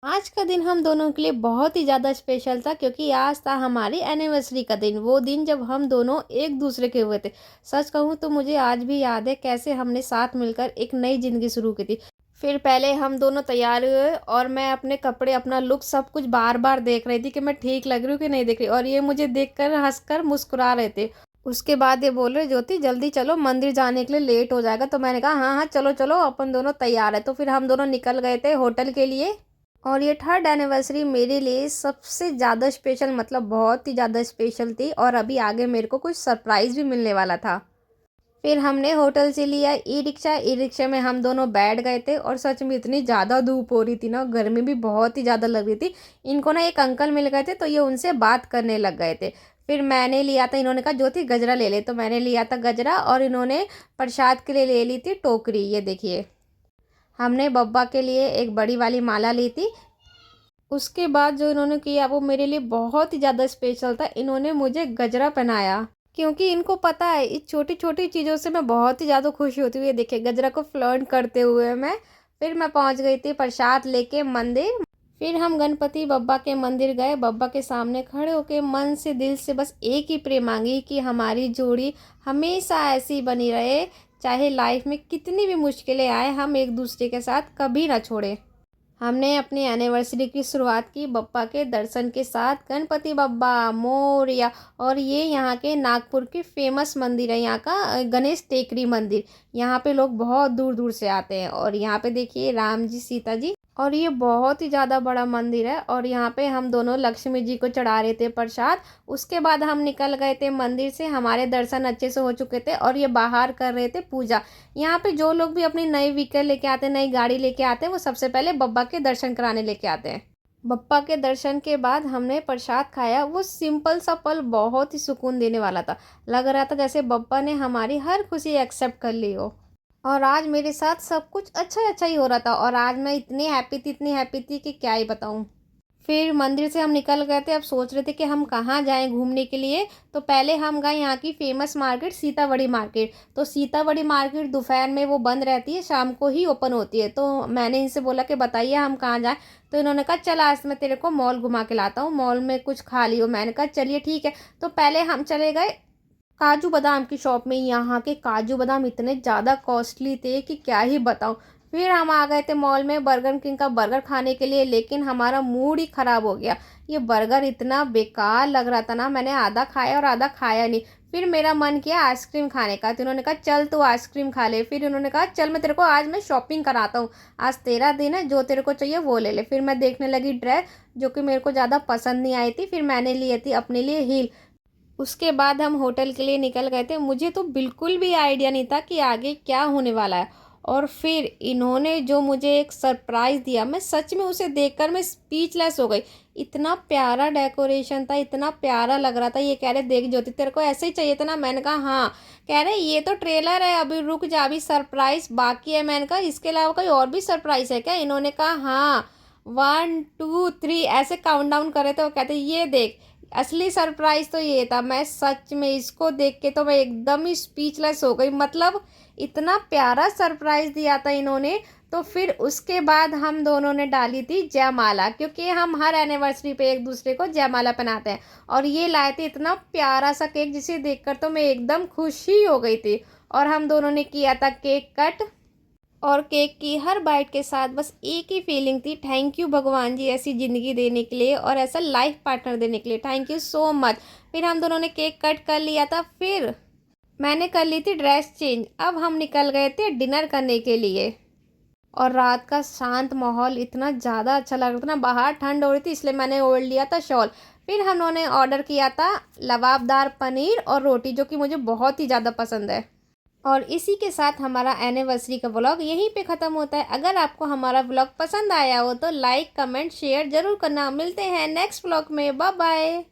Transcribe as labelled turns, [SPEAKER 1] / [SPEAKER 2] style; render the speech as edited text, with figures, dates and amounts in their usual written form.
[SPEAKER 1] आज का दिन हम दोनों के लिए बहुत ही ज़्यादा स्पेशल था क्योंकि आज था हमारी एनिवर्सरी का दिन। वो दिन जब हम दोनों एक दूसरे के हुए थे। सच कहूँ तो मुझे आज भी याद है कैसे हमने साथ मिलकर एक नई ज़िंदगी शुरू की थी। फिर पहले हम दोनों तैयार हुए और मैं अपने कपड़े, अपना लुक सब कुछ बार-बार देख रही थी कि मैं ठीक लग रही हूँ कि नहीं दिख रही, और ये मुझे देखकर हँसकर मुस्कुरा रहे थे। उसके बाद ये बोल रहे, "ज्योति जल्दी चलो, मंदिर जाने के लिए लेट हो जाएगा।" तो मैंने कहा, "हाँ, हाँ, चलो, चलो, अपन दोनों तैयार हैं।" तो फिर हम दोनों निकल गए थे होटल के लिए। और ये थर्ड एनिवर्सरी मेरे लिए सबसे ज़्यादा स्पेशल, मतलब बहुत ही ज़्यादा स्पेशल थी, और अभी आगे मेरे को कुछ सरप्राइज़ भी मिलने वाला था। फिर हमने होटल से लिया ई-रिक्शा, ई-रिक्शा में हम दोनों बैठ गए थे, और सच में इतनी ज़्यादा धूप हो रही थी ना, गर्मी भी बहुत ही ज़्यादा लग रही थी। इनको ना एक अंकल मिल गए थे तो ये उनसे बात करने लग गए थे। फिर मैंने लिया था, इन्होंने कहा ज्योति गजरा ले ले, तो मैंने लिया था गजरा, और इन्होंने प्रसाद के लिए ले ली थी टोकरी। ये देखिए, हमने बब्बा के लिए एक बड़ी वाली माला ली थी। उसके बाद जो इन्होंने किया वो मेरे लिए बहुत ही ज़्यादा स्पेशल था। इन्होंने मुझे गजरा पहनाया, क्योंकि इनको पता है इस छोटी-छोटी चीज़ों से मैं बहुत ही ज़्यादा खुश होती हूँ। ये देखिए, गजरा को फ्लॉन्ट करते हुए फिर मैं पहुँच गई थी प्रसाद लेके मंदिर। फिर हम गणपति बप्पा के मंदिर गए। बप्पा के सामने खड़े होके मन से, दिल से बस एक ही प्रे मांगी कि हमारी जोड़ी हमेशा ऐसी बनी रहे, चाहे लाइफ में कितनी भी मुश्किलें आए, हम एक दूसरे के साथ कभी ना छोड़ें। हमने अपनी एनिवर्सरी की शुरुआत की बप्पा के दर्शन के साथ। गणपति बप्पा मोरया। और ये यहाँ के नागपुर की फेमस मंदिर है, यहाँ का गणेश टेकरी मंदिर। यहाँ पे लोग बहुत दूर दूर से आते हैं, और यहाँ पे देखिए राम जी, सीता जी, और ये बहुत ही ज़्यादा बड़ा मंदिर है। और यहाँ पे हम दोनों लक्ष्मी जी को चढ़ा रहे थे प्रसाद। उसके बाद हम निकल गए थे मंदिर से। हमारे दर्शन अच्छे से हो चुके थे, और ये बाहर कर रहे थे पूजा। यहाँ पे जो लोग भी अपनी नई व्हीकल लेके आते हैं, नई गाड़ी लेके आते हैं, वो सबसे पहले बप्पा के दर्शन कराने लेके आते हैं। बप्पा के दर्शन के बाद हमने प्रसाद खाया। वो सिंपल सा पल बहुत ही सुकून देने वाला था। लग रहा था जैसे बप्पा ने हमारी हर खुशी एक्सेप्ट कर ली हो। और आज मेरे साथ सब कुछ अच्छा अच्छा ही हो रहा था, और आज मैं इतनी हैप्पी थी कि क्या ही बताऊँ। फिर मंदिर से हम निकल गए थे। अब सोच रहे थे कि हम कहाँ जाएं घूमने के लिए। तो पहले हम गए यहाँ की फेमस मार्केट, सीताबड़ी मार्केट। तो सीताबड़ी मार्केट दोपहर में वो बंद रहती है, शाम को ही ओपन होती है। तो मैंने इनसे बोला कि बताइए हम कहाँ जाएं। तो इन्होंने कहा चल आज मैं तेरे को मॉल घुमा के लाता हूँ, मॉल में कुछ खा लियो। मैंने कहा चलिए ठीक है। तो पहले हम चले गए काजू बादाम की शॉप में। यहाँ के काजू बादाम इतने ज़्यादा कॉस्टली थे कि क्या ही बताऊँ। फिर हम आ गए थे मॉल में बर्गर किंग का बर्गर खाने के लिए, लेकिन हमारा मूड ही ख़राब हो गया। ये बर्गर इतना बेकार लग रहा था ना, मैंने आधा खाया और आधा खाया नहीं। फिर मेरा मन किया आइसक्रीम खाने का, तो इन्होंने कहा चल तू आइसक्रीम खा ले। फिर उन्होंने कहा चल मैं तेरे को आज मैं शॉपिंग कराता हूँ, आज तेरा दिन है, जो तेरे को चाहिए वो ले ले। फिर मैं देखने लगी ड्रेस, जो कि मेरे को ज़्यादा पसंद नहीं आई थी। फिर मैंने लिए थी अपने लिए हील। उसके बाद हम होटल के लिए निकल गए थे। मुझे तो बिल्कुल भी आइडिया नहीं था कि आगे क्या होने वाला है। और फिर इन्होंने जो मुझे एक सरप्राइज़ दिया, मैं सच में उसे देखकर मैं स्पीचलेस हो गई। इतना प्यारा डेकोरेशन था, इतना प्यारा लग रहा था। ये कह रहे देख ज्योति तेरे को ऐसे ही चाहिए था ना। मैंने कहा हाँ। कह रहे ये तो ट्रेलर है, अभी रुक जा, अभी सरप्राइज़ बाकी है। मैंने कहा इसके अलावा कोई और भी सरप्राइज़ है क्या? इन्होंने कहा हाँ, 1 2 3 ऐसे काउंट डाउन करे थे। वो कहते ये देख, असली सरप्राइज तो ये था। मैं सच में इसको देख के तो मैं एकदम ही स्पीचलेस हो गई, मतलब इतना प्यारा सरप्राइज दिया था इन्होंने। तो फिर उसके बाद हम दोनों ने डाली थी जयमाला, क्योंकि हम हर एनिवर्सरी पे एक दूसरे को जयमाला पहनाते हैं। और ये लाए थे इतना प्यारा सा केक, जिसे देखकर तो मैं एकदम खुश ही हो गई थी। और हम दोनों ने किया था केक कट। और केक की हर बाइट के साथ बस एक ही फीलिंग थी, थैंक यू भगवान जी ऐसी ज़िंदगी देने के लिए और ऐसा लाइफ पार्टनर देने के लिए, थैंक यू सो मच। फिर हम दोनों ने केक कट कर लिया था। फिर मैंने कर ली थी ड्रेस चेंज। अब हम निकल गए थे डिनर करने के लिए। और रात का शांत माहौल इतना ज़्यादा अच्छा लग रहा था ना, बाहर ठंड हो रही थी इसलिए मैंने ओढ़ लिया था शॉल। फिर हम लोगों ने ऑर्डर किया था लबाबदार पनीर और रोटी, जो कि मुझे बहुत ही ज़्यादा पसंद है। और इसी के साथ हमारा एनिवर्सरी का व्लॉग यहीं पे ख़त्म होता है। अगर आपको हमारा व्लॉग पसंद आया हो तो लाइक कमेंट शेयर ज़रूर करना। मिलते हैं नेक्स्ट व्लॉग में। Bye bye.